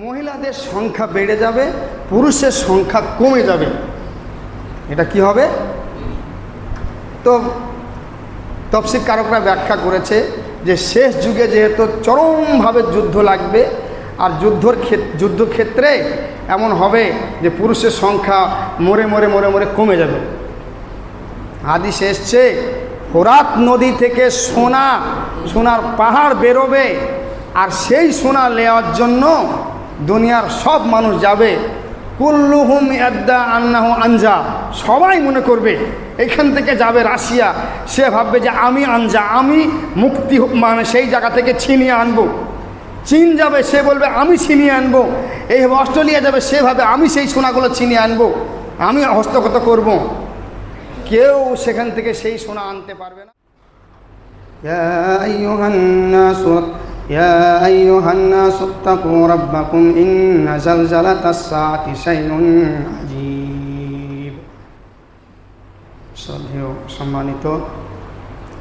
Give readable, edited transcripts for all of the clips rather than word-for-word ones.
মহিলাদের সংখ্যা বেড়ে যাবে, পুরুষের সংখ্যা কমে যাবে। এটা কি হবে? তো তফসিরকারকরা ব্যাখ্যা করেছে যে শেষ যুগে যেহেতু চরমভাবে যুদ্ধ লাগবে, আর যুদ্ধক্ষেত্রে এমন হবে যে পুরুষের সংখ্যা মরে মরে মরে মরে কমে যাবে। হাদিসে এসছে ফোরাত নদী থেকে সোনার পাহাড় বেরোবে, আর সেই সোনা নেওয়ার জন্য দুনিয়ার সব মানুষ যাবে। কুল্লুহুম ইয়াদ্দা আন্নাহু আনজা, সবাই মনে করবে এখান থেকে যাবে রাশিয়া, সে ভাববে যে আমি আনজা, আমি মুক্তি মানে সেই জায়গা থেকে ছিনিয়ে আনবো। চীন যাবে, সে বলবে আমি ছিনিয়ে আনবো। এইভাবে অস্ট্রেলিয়া যাবে, সে ভাবে আমি সেই সোনাগুলো ছিনিয়ে আনবো, আমি হস্তগত করব। কেউ সেখান থেকে সেই সোনা আনতে পারবে না। يا أيها الناس اتقوا ربكم إن زلزلة الساعة شيء عجيب। শ্রদ্ধেয় সম্মানিত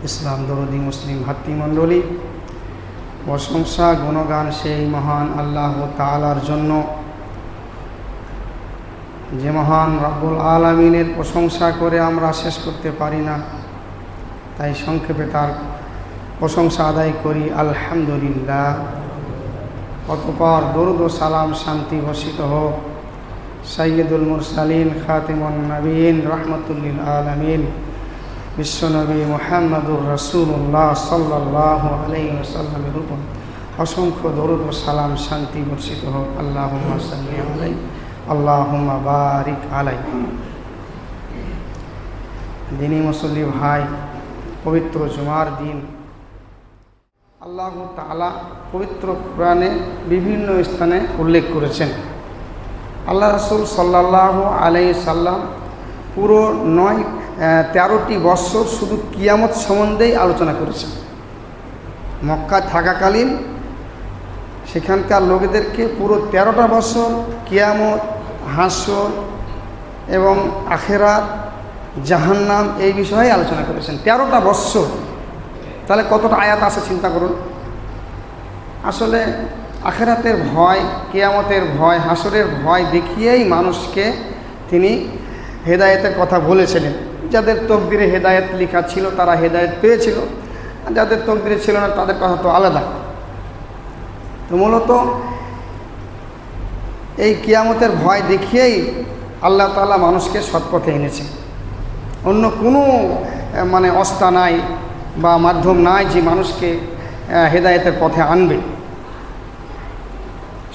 ইসলাম দরদি মুসলিম ভাতৃমণ্ডলী, প্রশংসা গুণগান সেই মহান আল্লাহ তাআলার জন্য, যে মহান রব্বুল আলামিনের প্রশংসা করে আমরা শেষ করতে পারি না। তাই সংক্ষেপে তার প্রশংসা আদায় করি, আলহামদুলিল্লাহ। অতঃপর দরুদ ও সালাম শান্তি বর্ষিত হোক সাইয়্যিদুল মুরসালিন খাতিমুন নবীন রহমাতুল আলামিন বিশ্বনবী মুহাম্মদুর রাসূলুল্লাহ সাল্লাল্লাহু আলাইহি ওয়াসাল্লামের উপর অসংখ্য দরুদ ও সালাম শান্তি বর্ষিত হোক। আল্লাহুম্মা সাল্লি আলাইহি আল্লাহুম্মা বারিক আলাইহি। দিনী মুসল্লি ভাই, পবিত্র জুমার দিন আল্লাহ তাআলা পবিত্র কোরআনে বিভিন্ন স্থানে উল্লেখ করেছেন। আল্লাহ রাসূল সাল্লাল্লাহু আলাইহি সাল্লাম পুরো 13টি বৎসর শুধু কিয়ামত সম্বন্ধেই আলোচনা করেছেন। মক্কা থাকাকালীন সেখানকার লোকেদেরকে পুরো 13টা বছর কিয়ামত, হাসর এবং আখিরাত, জাহান্নাম এই বিষয়ে আলোচনা করেছেন। 13টা বৎসর, তাহলে কতটা আয়াত আছে চিন্তা করুন। আসলে আখিরাতের ভয়, কিয়ামতের ভয়, হাসরের ভয় দেখিয়েই মানুষকে তিনি হেদায়েতের কথা বলেছিলেন। যাদের তকদিরে হেদায়েত লেখা ছিল তারা হেদায়েত পেয়েছিল, যাদের তকদিরে ছিল না তাদের কথা তো আলাদা। তো মূলত এই কিয়ামতের ভয় দেখিয়েই আল্লাহ তাআলা মানুষকে সৎপথে এনেছে। অন্য কোনো অস্তা নাই বা মাধ্যম নাই যে মানুষকে হেদায়েতের পথে আনবে।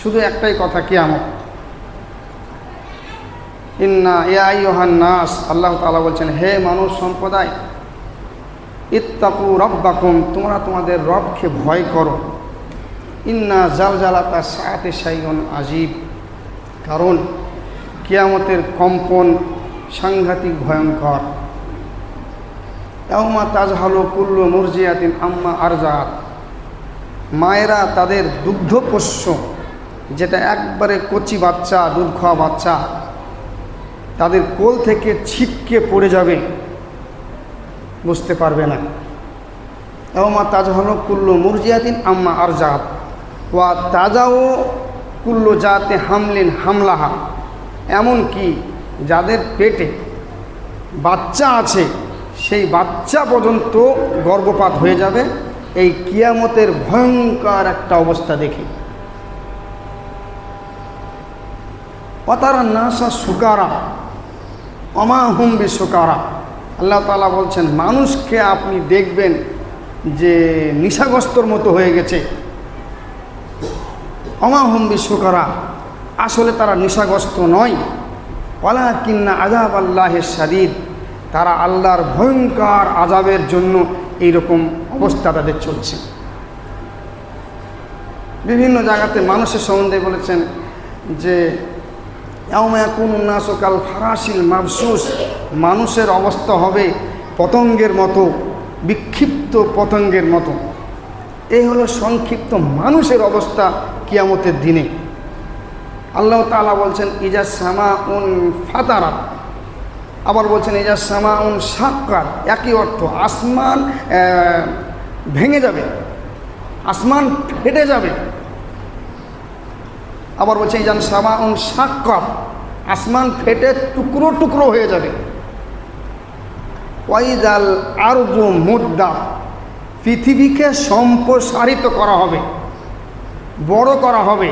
শুধু একটাই কথা, কিয়ামত। ইন্না ইয়া আইয়ুহান নাস, আল্লাহ তাআলা বলছেন, হে মানুষ সম্প্রদায়, ইত্তাকু রাব্বাকুম, তোমরা তোমাদের রবকে ভয় করো। ইন্না জালজালাতা সাআতি শাইউন আজীব, কারণ কিয়ামতের কম্পন সাংঘাতিক ভয়ঙ্কর। ইয়াউমা তাজহালু কুল্লু মুরজিয়াতিন আম্মা আরজাআত, মায়েরা তাদের দুগ্ধপোষ্য, যেটা একবারে কচি বাচ্চা, দুধ খাওয়া বাচ্চা, তাদের কোল থেকে ছিটকে পড়ে যাবে, বুঝতে পারবে না। ইয়াউমা তাজহালু কুল্লু মুরজিয়াতিন আম্মা আরজাআত ওয়া তাজাউ কুল্লু জাতি হামলিন হামলাহা, এমনকি যাদের পেটে বাচ্চা আছে সেই বাচ্চা পর্যন্ত গর্ভপাত হয়ে যাবে এই কিয়ামতের ভয়ঙ্কর একটা অবস্থা দেখে। অতারা নাসা সুকারা অমা হুম বিসুকারা, আল্লাহ তাআলা বলছেন মানুষকে আপনি দেখবেন যে নেশাগ্রস্তর মতো হয়ে গেছে। অমা হুম বিসুকারা, আসলে তারা নেশাগ্রস্ত নয়। ওয়ালাকিন্না আযাব আল্লাহি শাদীদ, তারা আল্লাহর ভয়ঙ্কর আযাবের জন্য এইরকম অবস্থা তাদের চলছে। বিভিন্ন জায়গাতে মানুষের সম্বন্ধে বলেছেন যে ইয়াউমা ইয়াকুনুন নাসু কাল ফারাশিল মাবসুস, মানুষের অবস্থা হবে পতঙ্গের মতো, বিক্ষিপ্ত পতঙ্গের মতো। এই হলো সংক্ষিপ্ত মানুষের অবস্থা কিয়ামতের দিনে। আল্লাহ তাআলা বলছেন ইজা সামাউন ফাতারাত, আবার বলছেন ইজা সামাউন শাক্কাত, একই অর্থ। আসমান ভেঙে যাবে, আসমান ফেটে যাবে। আবার বলছে ইজান সামাউন শাক্কাত, আসমান ফেটে টুকরো টুকরো হয়ে যাবে। ওয়াইদাল আরজু মুদ্দাত, পৃথিবীকে সম্প্রসারিত করা হবে, বড় করা হবে,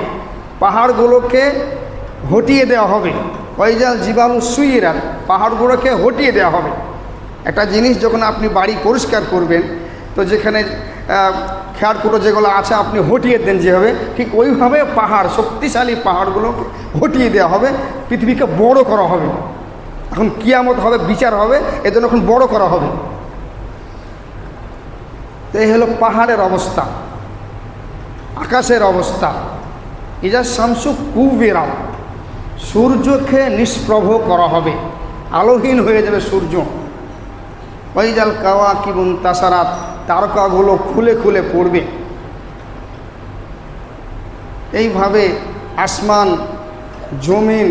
পাহাড়গুলোকে হটিয়ে দেওয়া হবে। ওয়াইজাল জিবালু সুইরাত, পাহাড়গুলোকে হটিয়ে দেওয়া হবে। একটা জিনিস যখন আপনি বাড়ি পরিষ্কার করবেন, তো যেখানে খেয়ারকুটো যেগুলো আছে আপনি হটিয়ে দেন যেভাবে, ঠিক ওইভাবে পাহাড়, শক্তিশালী পাহাড়গুলোকে হটিয়ে দেওয়া হবে, পৃথিবীকে বড় করা হবে। এখন কিয়ামত হবে, বিচার হবে, এজন্য এখন বড় করা হবে। তো এই হলো পাহাড়ের অবস্থা, আকাশের অবস্থা। ইজা শামসু কুবিরা, সূর্যকে নিষ্প্রভ করা হবে, আলোহীন হয়ে যাবে সূর্য। ওয়াইজাল কাওয়াকিবুন তাসারাত, তারকাগুলো খুলে খুলে পড়বে। এইভাবে আসমান, জমিন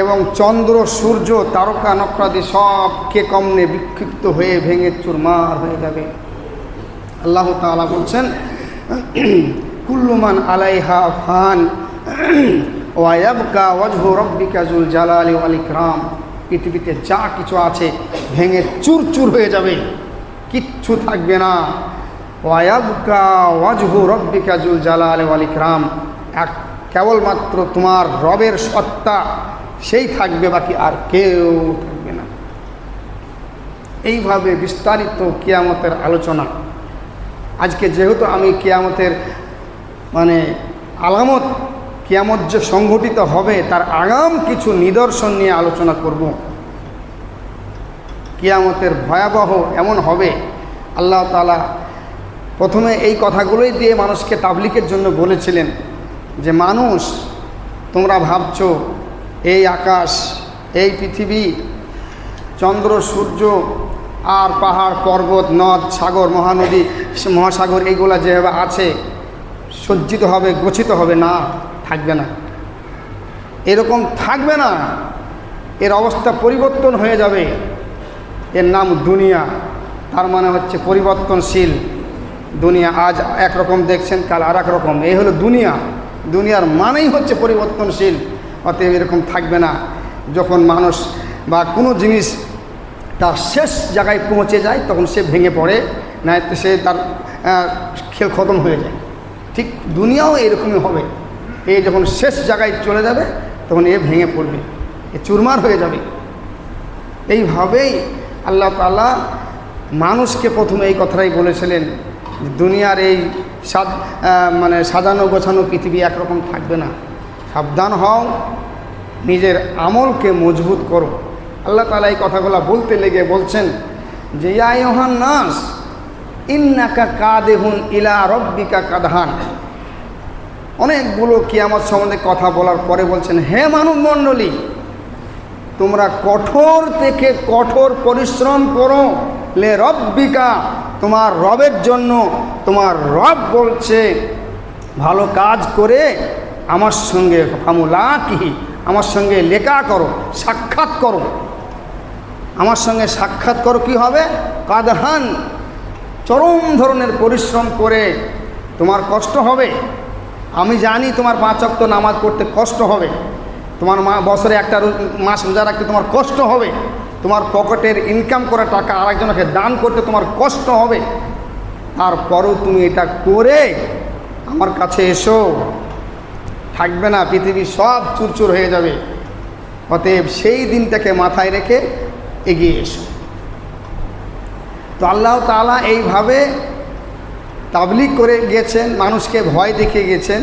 এবং চন্দ্র, সূর্য, তারকা নক্ষত্রাদি সব কে কমনে বিক্ষিপ্ত হয়ে ভেঙে চুরমার হয়ে যাবে। আল্লাহ তাআলা বলছেন, কুল্লু মান আলাইহা ফান ওয়া ইয়াবকা ওয়াজহু রাব্বিকা যুল জালালি ওয়াল ইকরাম, পৃথিবীতে যা কিছু আছে ভেঙে চুরচুর হয়ে যাবে, কিচ্ছু থাকবে না। ওয়া ইয়াবকা ওয়াজহু রাব্বিকা যুল জালালি ওয়াল ইকরাম, এক কেবলমাত্র তোমার রবের সত্তা সেই থাকবে, বাকি আর কেউ থাকবে না। এইভাবে বিস্তারিত কিয়ামতের আলোচনা। আজকে যেহেতু আমি কিয়ামতের আলামত, কিয়ামত যে সংঘটিত হবে তার আগাম কিছু নিদর্শন নিয়ে আলোচনা করব। কিয়ামতের ভয়াবহ এমন হবে, আল্লাহ তাআলা প্রথমে এই কথাগুলোই দিয়ে মানুষকে তাবলীগের জন্য বলেছিলেন যে মানুষ, তোমরা ভাবছো এই আকাশ, এই পৃথিবী, চন্দ্র, সূর্য আর পাহাড়, পর্বত, নদ, সাগর, মহানদী, মহাসাগর এইগুলা যেভাবে আছে সজ্জিত হবে, গচ্ছিত হবে, না, থাকবে না, এরকম থাকবে না। এর অবস্থা পরিবর্তন হয়ে যাবে। এর নাম দুনিয়া, তার মানে হচ্ছে পরিবর্তনশীল দুনিয়া। আজ একরকম দেখছেন, কাল আর এক রকম, এই হলো দুনিয়া। দুনিয়ার মানেই হচ্ছে পরিবর্তনশীল। অতএব এরকম থাকবে না। যখন মানুষ বা কোনো জিনিস তার শেষ জায়গায় পৌঁছে যায় তখন সে ভেঙে পড়ে, না সে তার খেল খতম হয়ে যায়। ঠিক দুনিয়াও এরকমই হবে। এ যখন শেষ জায়গায় চলে যাবে তখন এ ভেঙে পড়বে, এ চুরমার হয়ে যাবে। এইভাবেই আল্লাহ তাআলা মানুষকে প্রথমে এই কথাটাই বলেছিলেন, দুনিয়ার এই সাজানো গোছানো পৃথিবী একরকম থাকবে না। সাবধান হও, নিজের আমলকে মজবুত করো। আল্লাহ তাআলা এই কথাগুলো বলতে লেগে বলছেন যে ইয়া আইয়ুহান নাস ইন্নাকা কাদিহুন ইলা রাব্বিকা কাদহান। অনেকগুলো কিয়ামত সম্বন্ধে কথা বলার পরে বলছেন, হে মানব মণ্ডলী, তোমরা কঠোর থেকে কঠোর পরিশ্রম করো, লে রব্বিকা, তোমার রবের জন্য। তোমার রব বলছে ভালো কাজ করে আমার সঙ্গে ফামুলাকিহি, আমার সঙ্গে লেখা করো, সাক্ষাৎ করো, আমার সঙ্গে সাক্ষাৎ করো। কি হবে? কাদহান, চরম ধরনের পরিশ্রম করে। তোমার কষ্ট হবে, আমি জানি তোমার 5 ওয়াক্ত নামাজ পড়তে কষ্ট হবে, তোমার বছরে একটা মাস রোজা রাখতে তোমার কষ্ট হবে, তোমার পকেটের ইনকাম করা টাকা আরেকজনকে দান করতে তোমার কষ্ট হবে। তারপরও তুমি এটা করে আমার কাছে এসো, থাকবে না, পৃথিবী সব চুরচুর হয়ে যাবে। অতএব সেই দিনটাকে মাথায় রেখে এগিয়ে এসো। তো আল্লাহ তাআলা এইভাবে তাবলীগ করে গেছেন, মানুষকে ভয় দেখিয়ে গেছেন।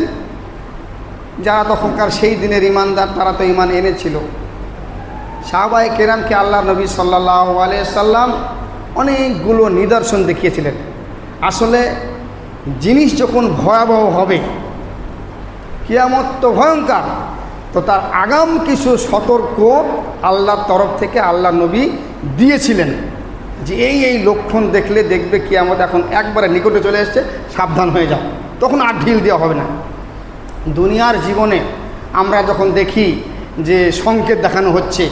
যারা তখনকার সেই দিনের ঈমানদার তারা তো ঈমান এনেছিল। সাহাবায়ে কেরামকে আল্লাহ নবী সাল্লাল্লাহু আলাইহি সাল্লাম অনেকগুলো নিদর্শন দেখিয়েছিলেন। আসলে জিনিস যখন ভয়াবহ হবে, কিয়ামত তো ভয়ঙ্কর, তো তার আগাম কিছু সতর্ক আল্লাহর তরফ থেকে আল্লাহ নবী দিয়েছিলেন যে এই এই লক্ষণ দেখলে দেখবে কিয়ামত এখন একবারে নিকটে চলে এসেছে, সাবধান হয়ে যাও। তখন আর ঢিল দেওয়া হবে না। দুনিয়ার জীবনে আমরা যখন দেখি যে সংকেত দেখানো হচ্ছে,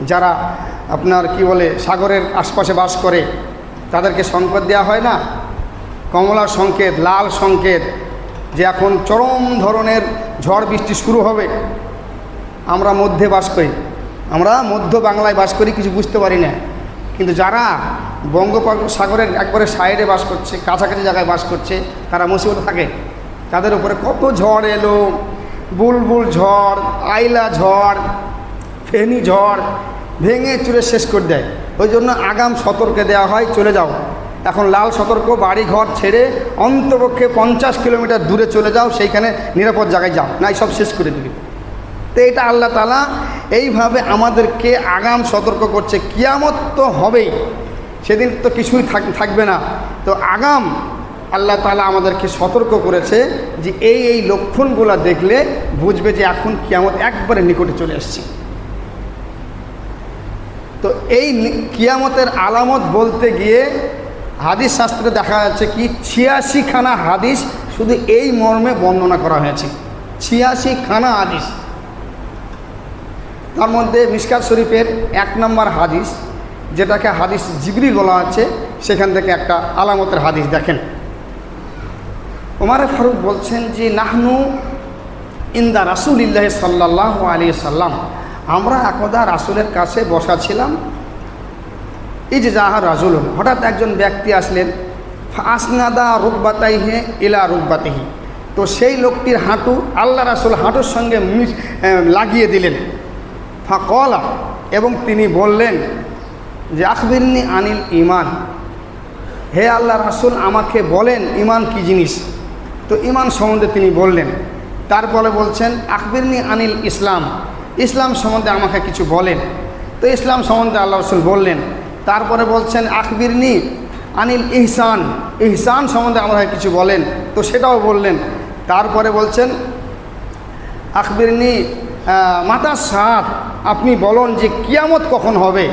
যারা আপনার কি বলে সাগরের আশপাশে বাস করে তাদেরকে সংকেত দেওয়া হয় না, কমলা সংকেত, লাল সংকেত, যে এখন চরম ধরনের ঝড় বৃষ্টি শুরু হবে। আমরা মধ্যে বাস করি, আমরা মধ্য বাংলায় বাস করি, কিছু বুঝতে পারি না। কিন্তু যারা বঙ্গোপসাগরের একবারে সাইডে বাস করছে, কাছাকাছি জায়গায় বাস করছে, তারা মুসিবতে থাকে। তাদের উপরে কত ঝড় এলো, বুলবুল ঝড়, আইলা ঝড়, ফেনী ঝড়, ভেঙে চুরে শেষ করে দেয়। ওই জন্য আগাম সতর্কে দেওয়া হয়, চলে যাও। এখন লাল সতর্ক, বাড়ি ঘর ছেড়ে অন্তপক্ষে 50 কিলোমিটার দূরে চলে যাও, সেইখানে নিরাপদ জায়গায় যাও, না সব শেষ করে দিবি। তো এটা আল্লাহ তাআলা এইভাবে আমাদেরকে আগাম সতর্ক করছে। কিয়ামত তো হবেই, সেদিন তো কিছুই থাকবে না। তো আগাম আল্লাহ তাআলা আমাদেরকে সতর্ক করেছে যে এই লক্ষণগুলো দেখলে বুঝবে যে এখন কিয়ামত একবারে নিকটে চলে আসছে। তো এই কিয়ামতের আলামত বলতে গিয়ে হাদিস শাস্ত্রে দেখা যাচ্ছে কি 86 খানা হাদিস শুধু এই মর্মে বর্ণনা করা হয়েছে। 86 খানা হাদিস। তার মধ্যে মিশকাত শরীফের 1 নম্বর হাদিস, যেটাকে হাদিস জিবরিল বলা আছে, সেখান থেকে একটা আলামতের হাদিস দেখেন। ওমর ফারুক বলছেন যে নাহনু ইন্দা রাসূলিল্লাহ সাল্লাল্লাহু আলাইহি সাল্লাম, আমরা একদা রাসূলের কাছে বসা ছিলাম। এই যে জাহা রাজুলুন, হঠাৎ একজন ব্যক্তি আসলেন, আসনাদা রুকবাতাইহি ইলা রুকবাতিহি, তো সেই লোকটির হাঁটু আল্লাহ রাসূল হাঁটুর সঙ্গে লাগিয়ে দিলেন। ফাকলা, এবং তিনি বললেন যে আখবিরনি আনিল ঈমান, হে আল্লাহ রাসূল আমাকে বলেন ঈমান কি জিনিস। তো ঈমান সম্বন্ধে তিনি বললেন। তারপরে বলছেন আখবিরনি আনিল ইসলাম, ইসলাম সম্বন্ধে আমাকে কিছু বলেন। তো ইসলাম সম্বন্ধে আল্লাহ রাসূল বললেন। তারপরে বলছেন আখবিরনি আনিল ইহসান, ইহসান সম্বন্ধে আমাকে কিছু বলেন, তো সেটাও বললেন। তারপরে বলছেন আখবিরনি মাতা সাত, আপনি বলুন যে কিয়ামত কখন হবে।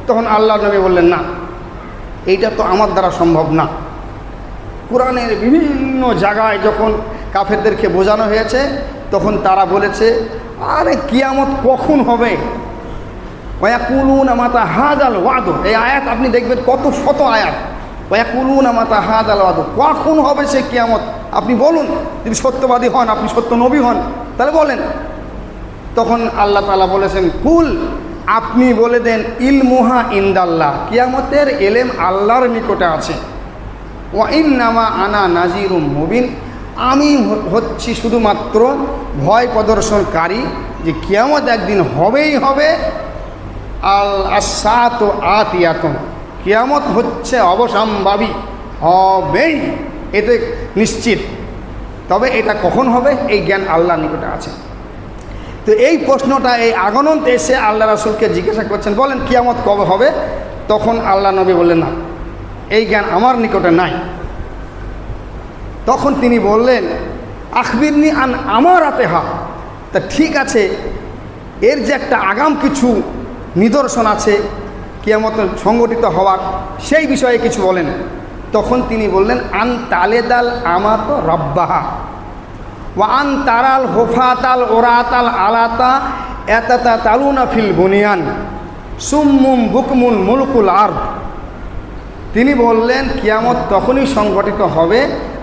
তখন আল্লাহ নবী বললেন না, এইটা তো আমার দ্বারা সম্ভব না। কোরআনের বিভিন্ন জায়গায় যখন কাফেরদেরকে বোঝানো হয়েছে, তখন তারা বলেছে আরে কিয়ামত কখন হবে। ওয়াকুলুনা মাতা হাযাল ওয়াদ, এই আয়াত আপনি দেখবেন কত শত আয়াত। ওয়াকুলুনা মাতা হাযাল ওয়াদ, কখন হবে সে কিয়ামত আপনি বলুন, যদি সত্যবাদী হন, আপনি সত্য নবী হন, তাহলে বলেন। তখন আল্লাহ তাআলা বলেছেন কুল, আপনি বলে দেন ইলমুহা ইনদাল্লাহ, কিয়ামতের এলেম আল্লাহর নিকটে আছে। ওয়া ইন্নামা আনা নাজিরুম মুবিন, আমি হচ্ছি শুধুমাত্র ভয় প্রদর্শনকারী, যে কিয়ামত একদিন হবেই হবে। আল আসাতু আতিয়াতুন, কিয়ামত হচ্ছে অবশ্যম্ভাবী, হবেই, এতে নিশ্চিত। তবে এটা কখন হবে এই জ্ঞান আল্লাহর নিকটে আছে। তো এই প্রশ্নটা এই আগনন্তে এসে আল্লাহ রাসূলকে জিজ্ঞাসা করছেন, বলেন কিয়ামত কবে হবে। তখন আল্লাহ নবী বললেন না, এই জ্ঞান আমার নিকটে নাই। তখন তিনি বললেন আখবিরনি আন আমারাতিহা, তা ঠিক আছে, এর যে একটা আগাম কিছু নিদর্শন আছে কিয়ামত সংগঠিত হওয়ার, সেই বিষয়ে কিছু বলেন। তখন তিনি বললেন আন তালেদাল আমাত রব্বাহা ওয়া আন তারাল হোফাতাল ওরাতাল আলাতা এতাতা তালুনা ফিল বুনিয়ান সুম্মুম বুকমুল মুলকুল আরদ। তিনি বললেন কিয়ামত তখনই সংগঠিত হবে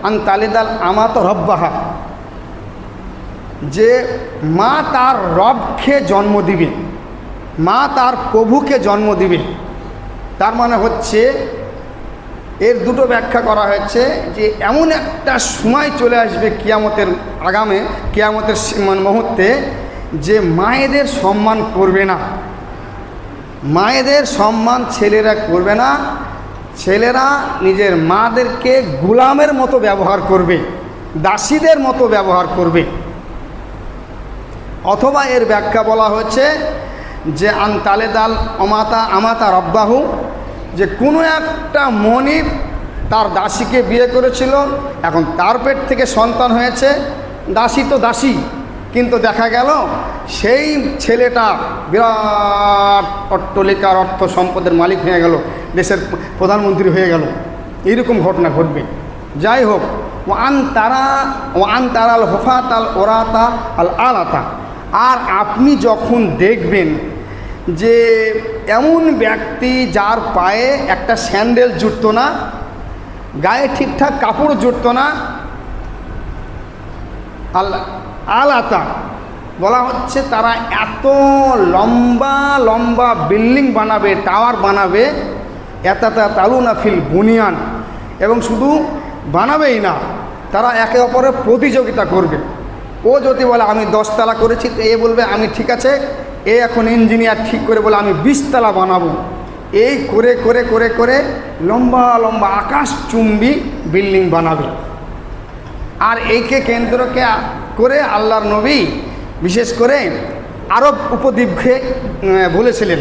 আন তালেদাল আমাত রব্বাহা, যে মা তার রবকে জন্ম দিবে, মা তার প্রভুকে জন্ম দিবে। তার মানে হচ্ছে, এর দুটো ব্যাখ্যা করা হয়েছে যে এমন একটা সময় চলে আসবে কিয়ামতের আগামে, কিয়ামতের মুহূর্তে, যে মায়েদের সম্মান করবে না, মায়েদের সম্মান ছেলেরা করবে না, ছেলেরা নিজের মাদেরকে গোলামের মতো ব্যবহার করবে, দাসীদের মতো ব্যবহার করবে। অথবা এর ব্যাখ্যা বলা হচ্ছে যে আন তালেদাল আমাতা রব্বাহু, যে কোনো একটা মনিব তার দাসীকে বিয়ে করেছিল, এখন তার পেট থেকে সন্তান হয়েছে, দাসী তো দাসী, কিন্তু দেখা গেল সেই ছেলেটা বিরাট অট্টলিকার অর্থ সম্পদের মালিক হয়ে গেল, দেশের প্রধানমন্ত্রী হয়ে গেল, এইরকম ঘটনা ঘটবে। যাই হোক, ও আন তারাল হোফাত আল ওরাতা আল আলাতা। আর আপনি যখন দেখবেন যে এমন ব্যক্তি যার পায়ে একটা স্যান্ডেল জুটতো না, গায়ে ঠিকঠাক কাপড় জুটতো না, আলাতা বলা হচ্ছে তারা এত লম্বা লম্বা বিল্ডিং বানাবে, টাওয়ার বানাবে, এতাতা তালুনা ফিল বুনিয়ান, এবং শুধু বানাবেই না, তারা একে অপরের প্রতিযোগিতা করবে। ও যদি বলে আমি 10 তালা করেছি, তো এ বলবে আমি ঠিক আছে, এ এখন ইঞ্জিনিয়ার ঠিক করে বলে আমি 20 তালা বানাবো। এই করে করে করে করে লম্বা লম্বা আকাশচুম্বী বিল্ডিং বানাবে। আর এইকে কেন্দ্রকে করে আল্লাহর নবী বিশেষ করে আরব উপদ্বীপকে বলেছিলেন,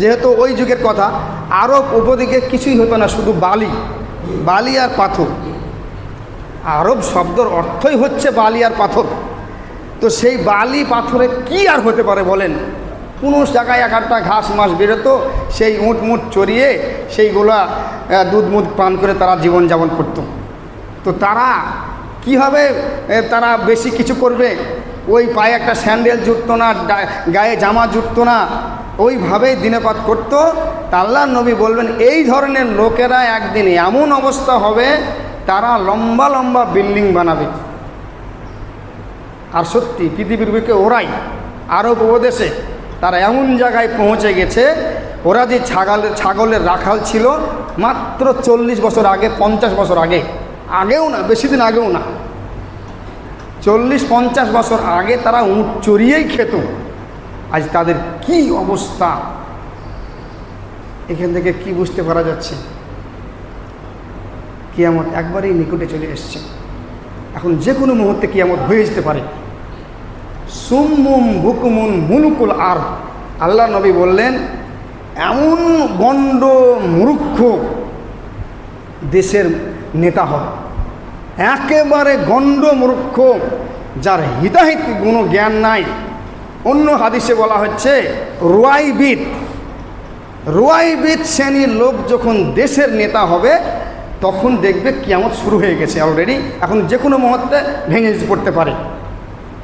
যেহেতু ওই যুগের কথা, আরব উপদ্বীপে কিছুই হতো না, শুধু বালি, বালি আর পাথর। আরব শব্দর অর্থই হচ্ছে বালি আর পাথর। তো সেই বালি পাথরে কি আর হতে পারে বলেন? কোনো জায়গায় এক একটা ঘাস মাস বেরোতো, সেই উঁট মুট চড়িয়ে সেইগুলা দুধ মুধ পান করে তারা জীবনযাপন করত। তো তারা কীভাবে তারা বেশি কিছু করবে? ওই পায়ে একটা স্যান্ডেল জুটতো না, গায়ে জামা জুটতো না, ওইভাবেই দিনপাত করতো। তা আল্লাহর নবী বলবেন এই ধরনের লোকেরা একদিন এমন অবস্থা হবে তারা লম্বা লম্বা বিল্ডিং বানাবে। আর সত্যি পৃথিবীর বুকে ওরাই আরব উপদেশে তারা এমন জায়গায় পৌঁছে গেছে, ওরা যে ছাগলের রাখাল ছিল মাত্র 40 বছর আগে, 50 বছর আগে, আগেও না, বেশি দিন আগেও না, 40-50 বছর আগে তারা উঁট চড়িয়েই খেত। আজ তাদের কি অবস্থা! এখান থেকে কি বুঝতে পারা যাচ্ছে? কিয়ামত একবারেই নিকটে চলে এসছে। এখন যে কোনো মুহূর্তে কিয়ামত হয়ে যেতে পারে। সুম্মুম বুকুমুন মুলুকুল আর, আল্লাহ নবী বললেন এমন গণ্ড মূর্খ দেশের নেতা হবে, একেবারে গণ্ড মূর্খ, যার হিতাহিত কোনো জ্ঞান নাই। অন্য হাদিসে বলা হচ্ছে রুয়াইবিদ শ্রেণীর লোক যখন দেশের নেতা হবে তখন দেখবে কিয়ামত শুরু হয়ে গেছে অলরেডি, এখন যে কোনো মুহূর্তে ভেঙে পড়তে পারে।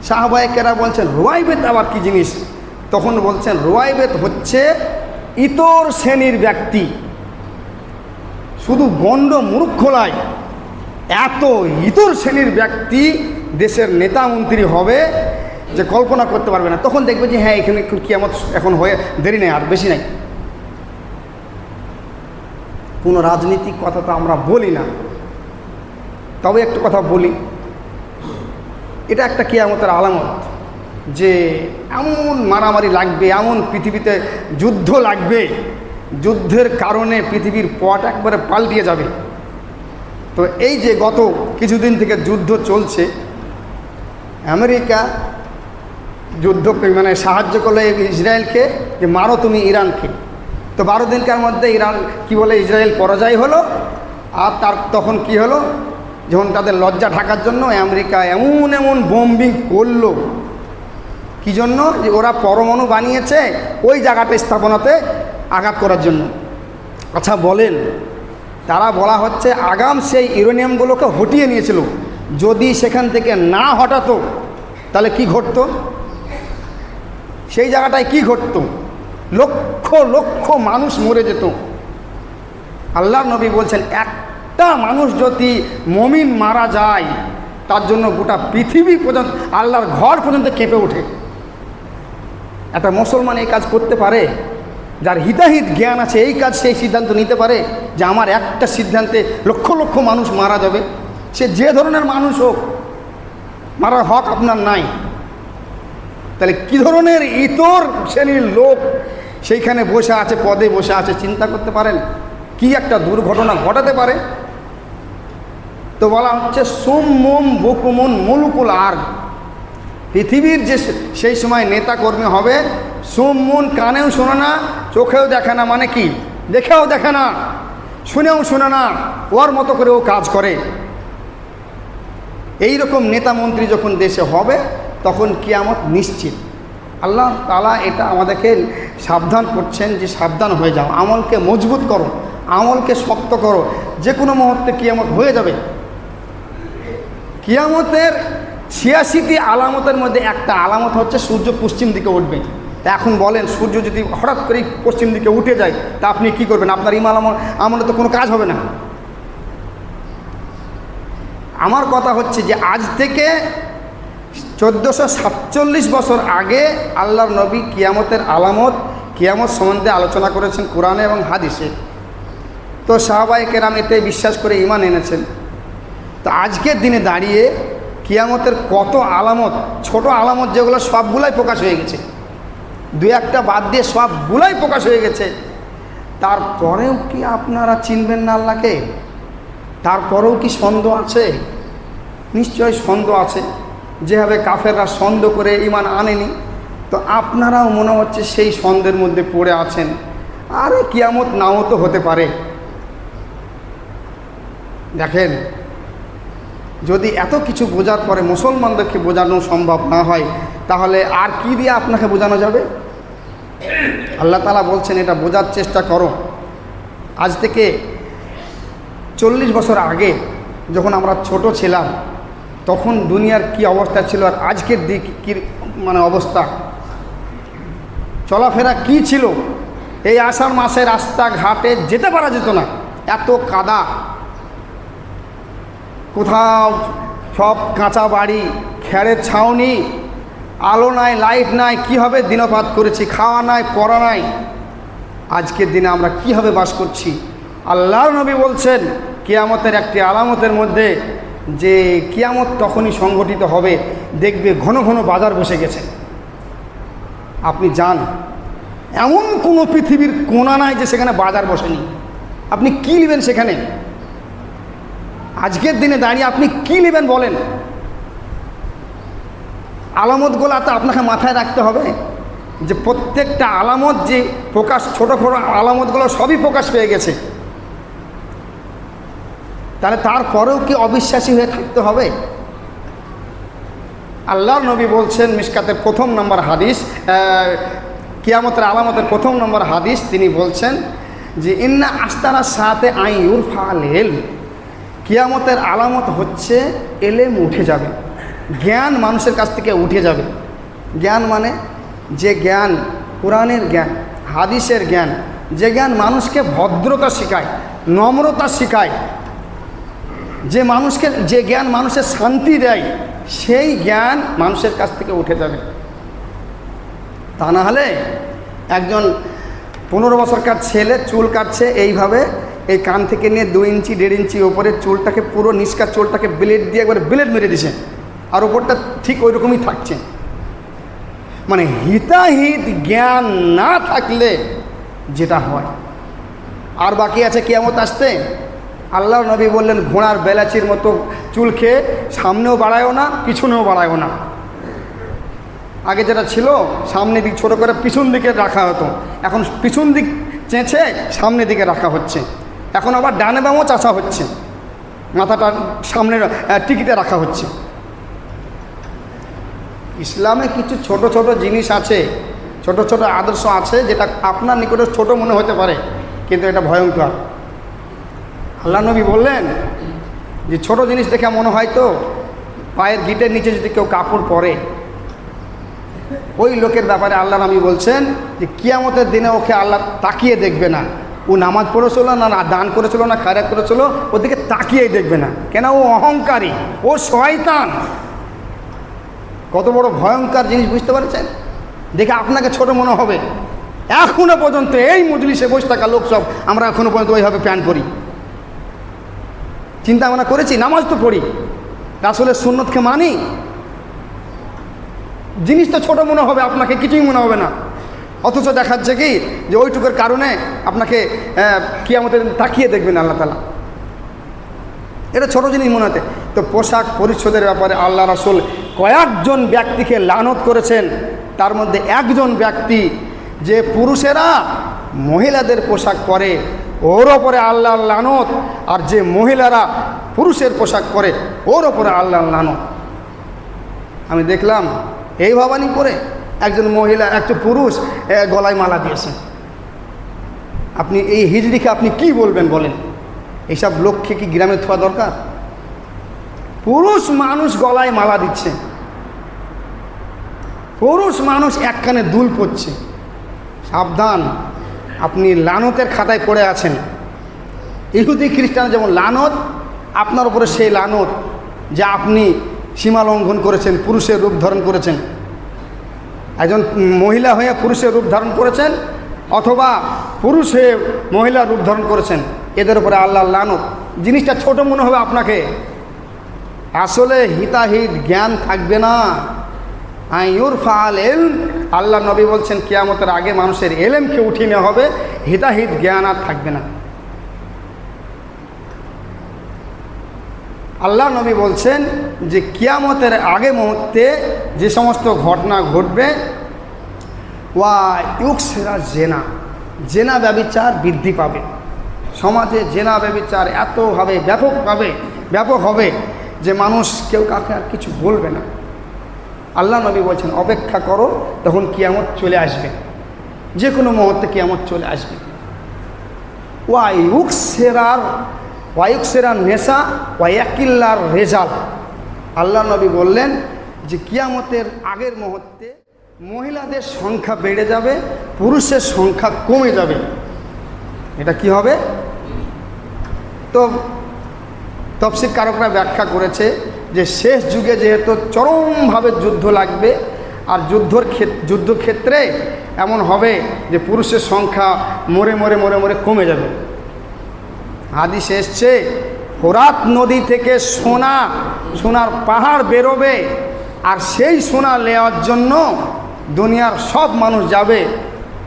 সাহাবায়েকেরা বলছেন রুয়াইবিদ আবার কি জিনিস? তখন বলছেন রুয়াইবিদ হচ্ছে ইতর শ্রেণীর ব্যক্তি, শুধু গণ্ড মূর্খ নয়, এত ইতর শ্রেণীর ব্যক্তি দেশের নেতা মন্ত্রী হবে যে কল্পনা করতে পারবে না। তখন দেখবে যে হ্যাঁ এখানে কিয়ামত এখন হয়ে দেরি নেই, আর বেশি নাই। কোনো রাজনীতিক কথা তো আমরা বলি না, তবে একটু কথা বলি, এটা একটা কিয়ামতের আলামত যে এমন মারামারি লাগবে, এমন পৃথিবীতে যুদ্ধ লাগবে, যুদ্ধের কারণে পৃথিবীর পট একবারে পাল্টিয়ে যাবে। তো এই যে গত কিছুদিন থেকে যুদ্ধ চলছে, আমেরিকা যুদ্ধ মানে সাহায্য করলো ইসরায়েলকে যে মারো তুমি ইরানকে। তো 12 দিনকার মধ্যে ইরান কি বলে ইসরায়েল পরাজয় হলো। আর তখন কি হলো, যখন তাদের লজ্জা ঢাকার জন্য আমেরিকা এমন এমন বোম্বিং করলো। কি জন্য? যে ওরা পরমাণু বানিয়েছে ওই জায়গাটা স্থাপনাতে আঘাত করার জন্য। আচ্ছা বলেন, তারা বলা হচ্ছে আগাম সেই ইউরেনিয়ামগুলোকে হটিয়ে নিয়েছিল, যদি সেখান থেকে না হটাতো তাহলে কি ঘটতো? সেই জায়গাটায় কি ঘটতো? লক্ষ লক্ষ মানুষ মরে যেত। আল্লাহর নবী বলছেন একটা মানুষ যদি মুমিন মারা যায় তার জন্য গোটা পৃথিবী পর্যন্ত, আল্লাহর ঘর পর্যন্ত কেঁপে ওঠে। একটা মুসলমান এই কাজ করতে পারে? যার হিতাহিত জ্ঞান আছে এই কাজ সেই সিদ্ধান্ত নিতে পারে যে আমার একটা সিদ্ধান্তে লক্ষ লক্ষ মানুষ মারা যাবে? সে যে ধরনের মানুষ হোক, মারার হক আপনার নাই। তাহলে কী ধরনের ইতর শ্রেণীর লোক সেইখানে বসে আছে, পদে বসে আছে, চিন্তা করতে পারেন কি একটা দুর্ঘটনা ঘটাতে পারে? তো বলা হচ্ছে সুম্মুম বুকুমুন মুলুকুল আর, পৃথিবীর যে সেই সময় নেতা কর্মী হবে সুম্মুন, কানেও শোনে না, চোখেও দেখে না, মানে কি দেখেও দেখে না, শুনেও শোনে না, ওর মতো করে ও কাজ করে। এই রকম নেতা মন্ত্রী যখন দেশে হবে তখন কিয়ামত নিশ্চিত। আল্লাহ তাআলা এটা আমাদেরকে সাবধান করছেন যে সাবধান হয়ে যাও, আমলকে মজবুত করো, আমলকে শক্ত করো, যে কোনো মুহূর্তে কিয়ামত হয়ে যাবে। কিয়ামতের 86টি আলামতের মধ্যে একটা আলামত হচ্ছে সূর্য পশ্চিম দিকে উঠবে। তা এখন বলেন, সূর্য যদি হঠাৎ করে পশ্চিম দিকে উঠে যায় তা আপনি কি করবেন? আপনার ইমান আমলে তো কোনো কাজ হবে না। আমার কথা হচ্ছে যে আজ থেকে 1447 বছর আগে আল্লাহর নবী কিয়ামতের আলামত, কিয়ামত সম্বন্ধে আলোচনা করেছেন কোরআনে এবং হাদিসে। তো সাহাবায়ে কেরাম এতে বিশ্বাস করে ঈমান এনেছেন। তো আজকের দিনে দাঁড়িয়ে কিয়ামতের কত আলামত, ছোট আলামত যেগুলো সবগুলাই প্রকাশ হয়ে গেছে, দু একটা বাদ দিয়ে সবগুলাই প্রকাশ হয়ে গেছে। তারপরেও কি আপনারা চিনবেন না আল্লাহকে? তারপরেও কি সন্দেহ আছে? নিশ্চয়ই সন্দেহ আছে। যেভাবে কাফেররা সন্দেহ করে ঈমান আনেনি, তো আপনারাও মনে হচ্ছে সেই সন্দেহের মধ্যে পড়ে আছেন। আরে কিয়ামত নাও তো হতে পারে। দেখেন, যদি এত কিছু বোঝার পরে মুসলমানদেরকে বোঝানো সম্ভব না হয়, তাহলে আর কি দিয়ে আপনাকে বোঝানো যাবে? আল্লাহ তাআলা বলছেন এটা বোঝার চেষ্টা করো। আজ থেকে 40 বছর আগে যখন আমরা ছোট ছিলাম, তখন দুনিয়ার কি অবস্থা ছিল আর আজকের দিক কি অবস্থা, চলাফেরা কি ছিল। এই আষাঢ় মাসে রাস্তাঘাটে যেতে পারা যেত না, এত কাদা, কোথাও সব কাঁচা বাড়ি, খেরের ছাউনি, আলো নাই, লাইট নাই, কীভাবে দিনপাত করেছি, খাওয়া নাই, পড়া নাই। আজকের দিনে আমরা কীভাবে বাস করছি? আল্লাহর নবী বলছেন কিয়ামতের একটি আলামতের মধ্যে যে কিয়ামত তখনই সংগঠিত হবে, দেখবে ঘন ঘন বাজার বসে গেছে। আপনি যান, এমন কোনো পৃথিবীর কোণা নাই যে সেখানে বাজার বসেনি। আপনি কী নেবেন সেখানে? আজকের দিনে দাঁড়িয়ে আপনি কী নেবেন বলেন? আলামতগুলো তো আপনাকে মাথায় রাখতে হবে যে প্রত্যেকটা আলামত যে প্রকাশ, ছোটো ছোটো আলামতগুলো সবই প্রকাশ পেয়ে গেছে। তাহলে তারপরেও কি অবিশ্বাসী হয়ে থাকতে হবে? আল্লাহর নবী বলছেন মিশকাতের 1 নম্বর হাদিস, কিয়ামতের আলামতের 1 নম্বর হাদিস, তিনি বলছেন যে ইন্না আস্তানা সাথে আইয়ুর ফালেল, কিয়ামতের আলামত হচ্ছে এলেম উঠে যাবে, জ্ঞান মানুষের কাছ থেকে উঠে যাবে। জ্ঞান মানে যে জ্ঞান, কোরআনের জ্ঞান, হাদিসের জ্ঞান, যে জ্ঞান মানুষকে ভদ্রতা শেখায়, নম্রতা শেখায়, যে জ্ঞান মানুষের শান্তি দেয়, সেই জ্ঞান মানুষের কাছ থেকে উঠে যাবে। তা না হলে একজন 15 বছরকার ছেলে চুল কাটছে এইভাবে, এই কান থেকে নিয়ে 2 ইঞ্চি 1.5 ইঞ্চি ওপরে চুলটাকে, পুরো নিষ্কার চুলটাকে ব্লেড দিয়ে একবার ব্লেড মেরে দিছে, আর ওপরটা ঠিক ওই রকমই থাকছে। মানে হিতাহিত জ্ঞান না থাকলে যেটা হয়। আর বাকি আছে কিয়ামত আসতে। আল্লাহর নবী বললেন ঘোড়ার বেলাচির মতো চুল খেয়ে সামনেও বাড়ায়ও না, পিছনেও বাড়ায়ও না। আগে যেটা ছিল সামনের দিক ছোট করে পিছন দিকে রাখা হতো, এখন পিছন দিক চেঁচে সামনের দিকে রাখা হচ্ছে। এখন আবার ডানে বামও চাষা হচ্ছে, মাথাটা সামনে টিকিটে রাখা হচ্ছে। ইসলামে কিছু ছোট ছোট জিনিস আছে, ছোট ছোট আদর্শ আছে, যেটা আপনার নিকটে ছোট মনে হতে পারে, কিন্তু এটা ভয়ঙ্কর। আল্লাহ নবী বললেন যে ছোট জিনিস দেখে মনে হয় তো পায়ের গিটের নিচে যদি কেউ কাপড় পরে, ওই লোকের ব্যাপারে আল্লাহ নবী বলছেন যে কিয়ামতের দিনে ওকে আল্লাহ তাকিয়ে দেখবে না। ও নামাজ পড়েছিল না, দান করেছিল না, খায়রাত করেছিল, ওদিকে তাকিয়েই দেখবে না। কেন? ও অহংকারী, ও শয়তান। কত বড় ভয়ঙ্কর জিনিস, বুঝতে পারছেন? দেখে আপনাকে ছোট মনে হবে। এখনো পর্যন্ত এই মজলিসে বসে থাকা লোক সব আমরা এখনো পর্যন্ত ওইভাবে প্যান্ট পরি, চিন্তা ভাবনা করেছি, নামাজ তো পড়ি, রাসূলের সুন্নতকে মানি, জিনিস তো ছোট মনে হবে আপনাকে, কিছুই মনে হবে না। অথচ দেখাচ্ছে কি যে ওইটুকুর কারণে আপনাকে কিয়ামতের তাকিয়ে দেখবেন আল্লাহ তাআলা। এটা ছোট জিনিস মনে হতে। তো পোশাক পরিচ্ছদের ব্যাপারে আল্লাহ রাসূল কয়েকজন ব্যক্তিকে লানত করেছেন। তার মধ্যে একজন ব্যক্তি, যে পুরুষেরা মহিলাদের পোশাক পরে ওর ওপরে আল্লাহর লানত, আর যে মহিলারা পুরুষের পোশাক পরে ওর ওপরে আল্লাহর লানত। আমি দেখলাম এই ভবানী পরে একজন মহিলা, একজন পুরুষ গলায় মালা দিয়েছে। আপনি এই হিজড়িকে আপনি কি বলবেন বলেন? এইসব লোককে কি গ্রামে থাকা দরকার? পুরুষ মানুষ গলায় মালা দিচ্ছে, পুরুষ মানুষ এক কানে দুল পড়ছে। সাবধান, আপনি লানতের খাতায় পড়ে আছেন। ইহুদি খ্রিস্টান যেমন লানত, আপনার উপরে সেই লানত যে আপনি সীমা লঙ্ঘন করেছেন, পুরুষের রূপ ধারণ করেছেন, একজন মহিলা হয়ে পুরুষের রূপ ধারণ করেছেন, অথবা পুরুষ হয়ে মহিলার রূপ ধারণ করেছেন, এদের উপরে আল্লাহর লানত। জিনিসটা ছোট মনে হবে আপনাকে, আসলে হিতাহিত জ্ঞান থাকবে না। আইয়ুর ফাল এলম, আল্লাহ নবী বলছেন কিয়ামতের আগে মানুষের এলেমকে উঠিয়ে নেওয়া হবে, হিতাহিত জ্ঞান আর থাকবে না। আল্লাহ নবী বলছেন যে কিয়ামতের আগে মুহূর্তে যে সমস্ত ঘটনা ঘটবে, ওয়া ইউকসিরা জেনা, জেনা ব্যভিচার বৃদ্ধি পাবে। সমাজে জেনা ব্যভিচার এতভাবে ব্যাপক হবে যে মানুষ কেউ কাকে আর কিছু বলবে না। আল্লাহ নবী বলছেন অপেক্ষা করো, তখন কিয়ামত চলে আসবে, যে কোনো মুহূর্তে কিয়ামত চলে আসবে। ওয়াইউকসেরার নেশা ওয়াকিল্লার রেজাল, আল্লাহ নবী বললেন যে কিয়ামতের আগের মুহূর্তে মহিলাদের সংখ্যা বেড়ে যাবে, পুরুষের সংখ্যা কমে যাবে। এটা কি হবে? তো তফসির কারকরা ব্যাখ্যা করেছে যে শেষ যুগে যেহেতু চরমভাবে যুদ্ধ লাগবে, আর যুদ্ধক্ষেত্রে এমন হবে যে পুরুষের সংখ্যা মরে মরে মরে মরে কমে যাবে। হাদিসে এসছে ফোরাত নদী থেকে সোনার পাহাড় বেরোবে, আর সেই সোনা নেওয়ার জন্য দুনিয়ার সব মানুষ যাবে।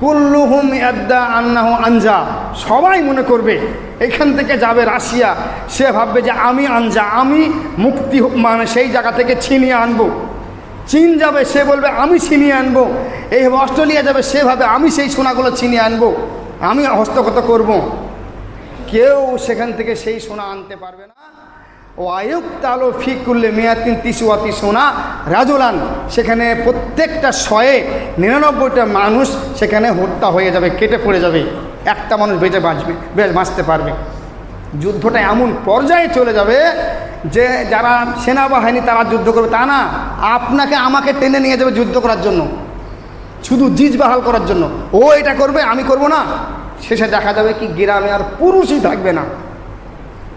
কুল্লুহুম ইয়াদ্দা আন্নাহু আনজা, সবাই মনে করবে এখান থেকে যাবে রাশিয়া, সে ভাববে যে আমি আনজা, আমি মুক্তি মানে সেই জায়গা থেকে ছিনিয়ে আনবো। চীন যাবে, সে বলবে আমি ছিনিয়ে আনবো। এইভাবে অস্ট্রেলিয়া যাবে, সে ভাবে আমি সেই সোনাগুলো ছিনিয়ে আনবো, আমি হস্তগত করব। কেউ সেখান থেকে সেই সোনা আনতে পারবে না। ও আয়ুক তালো ফিকুল্লে মেয়াতিন তিসুয়াতি সোনা রাজুলান, সেখানে প্রত্যেকটা 199টা মানুষ সেখানে হত্যা হয়ে যাবে, কেটে পড়ে যাবে, একটা মানুষ বাঁচতে পারবে। যুদ্ধটা এমন পর্যায়ে চলে যাবে যে যারা সেনাবাহিনী তারা যুদ্ধ করবে তা না, আপনাকে আমাকে টেনে নিয়ে যাবে যুদ্ধ করার জন্য, শুধু জিজবাহাল করার জন্য। ও এটা করবে, আমি করব না। শেষে দেখা যাবে কি গ্রামে আর পুরুষই থাকবে না।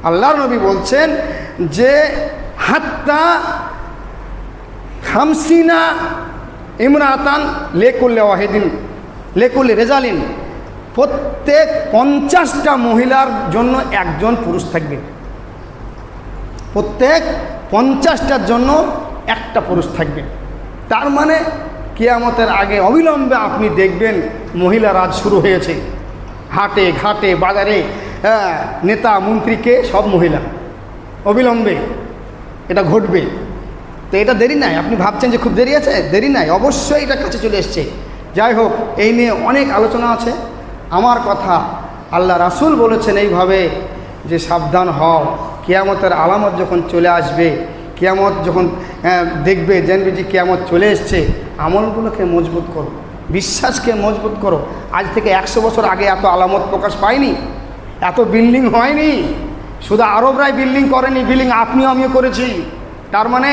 আল্লাহর নবী বলছেন যে হাত্তা খামসিনা ইমরাতান লেকুল্লে ওয়াহিদিন লেকুল্লে রেজালিন, প্রত্যেক 50টা মহিলার জন্য একজন পুরুষ থাকবে, প্রত্যেক 50টার জন্য একটা পুরুষ থাকবে। তার মানে কিয়ামতের আগে অবিলম্বে আপনি দেখবেন মহিলা রাজ শুরু হয়েছে, হাটে ঘাটে বাজারে, নেতা মন্ত্রীকে সব মহিলা, অবিলম্বে এটা ঘটবে। তো এটা দেরি নাই, আপনি ভাবছেন যে খুব দেরি আছে, দেরি নাই, অবশ্যই এটা কাছে চলে এসছে। যাই হোক, এই নিয়ে অনেক আলোচনা আছে। আমার কথা আল্লাহ রাসূল বলেছেন এইভাবে যে সাবধান হও, কিয়ামতের আলামত যখন চলে আসবে, কিয়ামত যখন দেখবে, জানবে যে কিয়ামত চলে এসছে, আমলগুলোকে মজবুত করো, বিশ্বাসকে মজবুত করো। আজ থেকে 100 বছর আগে এত আলামত প্রকাশ পায়নি, এত বিল্ডিং হয়নি, শুধু আরবরাই বিল্ডিং করেনি, বিল্ডিং আপনিও আমিও করেছি। তার মানে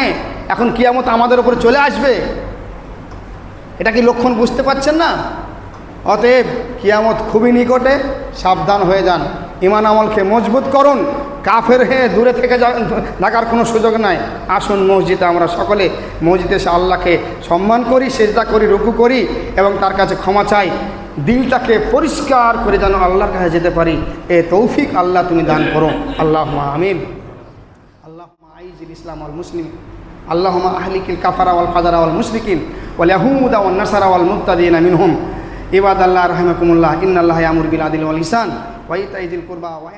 এখন কিয়ামত আমাদের উপরে চলে আসবে, এটা কি লক্ষণ বুঝতে পারছেন না? অতএব কিয়ামত খুবই নিকটে, সাবধান হয়ে যান, ঈমান আমলকে মজবুত করুন, কাফের হয়ে দূরে থেকে থাকার কোনো সুযোগ নাই। আসুন মসজিদে আমরা সকলে মসজিদে এসে আল্লাহকে সম্মান করি, সেজদা করি, রুকু করি এবং তার কাছে ক্ষমা চাই। দিলটাকে পরিষ্কার করে যেন আল্লাহর কাছে যেতে পারি, এ তৌফিক আল্লাহ তুমি দান করো। আল্লাহুম্মা আমিন। আল্লাহুম্মা আইজিল ইসলাম ওয়াল মুসলিমিন, আল্লাহুম্মা আহলিকিল কাফারা ওয়াল ফাজারা ওয়াল মুশরিকিন ওয়াল ইয়াহুদা ওয়ান নাসারা ওয়াল মুবতাদিনা মিনহুম। ইবাদাল্লাহ রাহিমাকুমুল্লাহ, ইন্নাল্লাহা ইয়ামুরু বিল আদলি ওয়াল ইহসান ওয়া ইতাইযিল কুরবা ওয়া